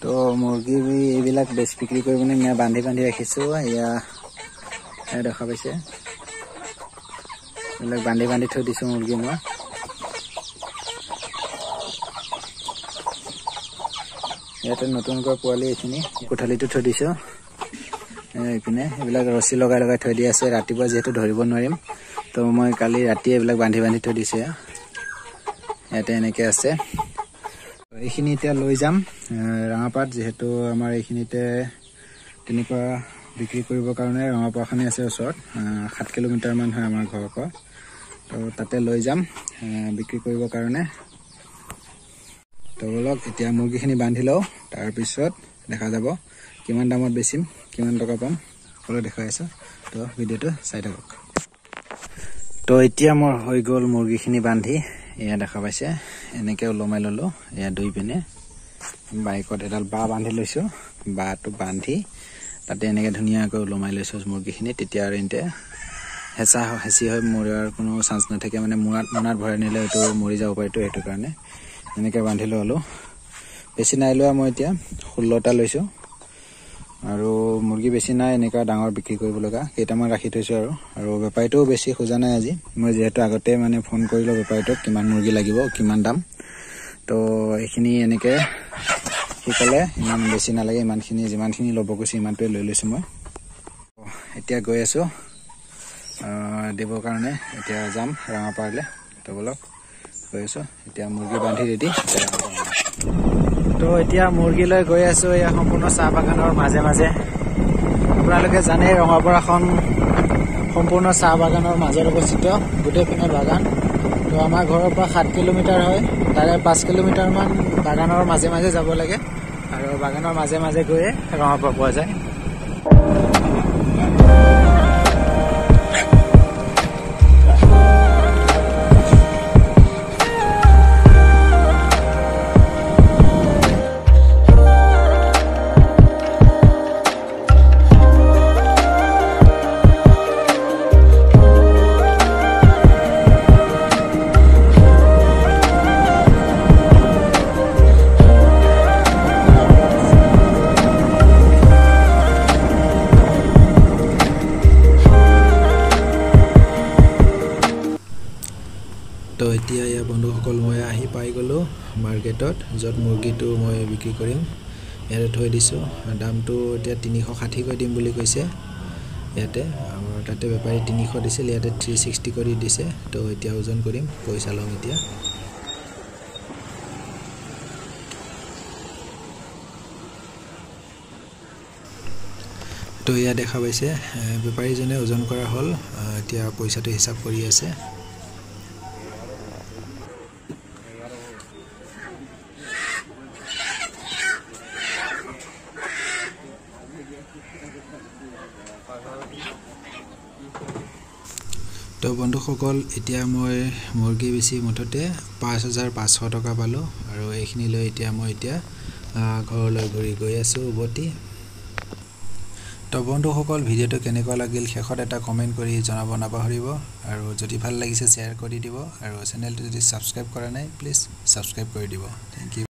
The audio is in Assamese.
তো মুৰ্গী এইবিলাক বেছ বিক্ৰী কৰিবলৈ মই বান্ধি ৰাখিছোঁ এয়া দেখা পাইছে এইবিলাক বান্ধি থৈ দিছোঁ মুৰ্গী মই ইয়াতে নতুনকৈ পোৱালি এইখিনি কোঠালিটো থৈ দিছোঁ এইপিনে এইবিলাক ৰছী লগাই থৈ দিয়া আছে ৰাতিপুৱা যেহেতু ধৰিব নোৱাৰিম তো মই কালি ৰাতি এইবিলাক বান্ধি থৈ দিছোঁ ইয়াতে এনেকৈ আছে এইখিনি এতিয়া লৈ যাম ৰঙাপাত যেহেতু আমাৰ এইখিনিতে তেনেকুৱা বিক্ৰী কৰিবৰ কাৰণে ৰঙাপাতখনি আছে ওচৰত 7 কিলোমিটাৰ মান হয় আমাৰ ঘৰৰ পৰা তো তাতে লৈ যাম বিক্ৰী কৰিবৰ কাৰণে তো বলক এতিয়া মুৰ্গীখিনি বান্ধি লওঁ তাৰপিছত দেখা যাব কিমান দামত বেচিম কিমান টকা পাম সকলো দেখাই আছোঁ তো ভিডিঅ'টো চাই থাকক তো এতিয়া মোৰ হৈ গ'ল মুৰ্গীখিনি বান্ধি এয়া দেখা পাইছে এনেকৈ ওলমাই ল'লোঁ এয়া দুই পিনে বাইকত এডাল বাঁহ বান্ধি লৈছোঁ বাঁহটো বান্ধি তাতে এনেকৈ ধুনীয়াকৈ ওলমাই লৈছোঁ মুৰ্গীখিনি তেতিয়া আৰু এতে হেঁচি হৈ মৰাৰ কোনো চান্স নাথাকে মানে মোনাত ভৰাই নিলে এইটো মৰি যাব পাৰেতো সেইটো কাৰণে এনেকৈ বান্ধি ল'লোঁ বেছি নাই লোৱা মই এতিয়া 16টা লৈছোঁ আৰু মুৰ্গী বেছি নাই এনেকুৱা ডাঙৰ বিক্ৰী কৰিব লগা কেইটামান ৰাখি থৈছোঁ আৰু বেপাৰীটোও বেছি খোজা নাই আজি মই যেহেতু আগতে মানে ফোন কৰিলোঁ বেপাৰীটোক কিমান মুৰ্গী লাগিব কিমান দাম তো এইখিনি এনেকৈ সি ক'লে ইমান বেছি নালাগে ইমানখিনি যিমানখিনি ল'ব কৈছে ইমানটোৱে লৈ লৈছোঁ মই এতিয়া গৈ আছোঁ দিবৰ কাৰণে এতিয়া যাম ৰঙাপাৰলৈ তো বলক গৈ আছোঁ এতিয়া মুৰ্গী বান্ধি ৰেডি তো এতিয়া মুৰ্গী লৈ গৈ আছোঁ এয়া সম্পূৰ্ণ চাহ বাগানৰ মাজে আপোনালোকে জানে ৰঙাপাৰাখন সম্পূৰ্ণ চাহ বাগানৰ মাজত অৱস্থিত গোটেইপিনে বাগান তো আমাৰ ঘৰৰ পৰা 7 কিলোমিটাৰ হয় তাৰে 5 কিলোমিটাৰমান বাগানৰ মাজে যাব লাগে আৰু বাগানৰ মাজে গৈয়ে ৰঙাপাৰা পোৱা যায় তো এতিয়া ইয়া বন্ধুসকল মই আহি পাই গ'লোঁ মাৰ্কেটত য'ত মুৰ্গীটো মই বিক্ৰী কৰিম ইয়াতে থৈ দিছোঁ দামটো এতিয়া 360 কৈ দিম বুলি কৈছে ইয়াতে আমাৰ তাতে বেপাৰী 300 দিছিল ইয়াতে 360 কৰি দিছে তো এতিয়া ওজন কৰিম পইচা লম এতিয়া তো ইয়া দেখা পাইছে বেপাৰীজনে ওজন কৰা হ'ল এতিয়া পইচাটো হিচাপ কৰি আছে তো বন্ধুসকল এতিয়া মই মুৰ্গী বেছি মুঠতে 5500 টকা পালোঁ আৰু এইখিনি লৈ এতিয়া মই ঘৰলৈ ঘূৰি গৈ আছোঁ উভতি তো বন্ধুসকল ভিডিঅ'টো কেনেকুৱা লাগিল শেষত এটা কমেণ্ট কৰি জনাব নাপাহৰিব আৰু যদি ভাল লাগিছে শ্বেয়াৰ কৰি দিব আৰু চেনেলটো যদি সাবস্ক্ৰাইব কৰা নাই প্লিজ সাবস্ক্ৰাইব কৰি দিব থেংক ইউ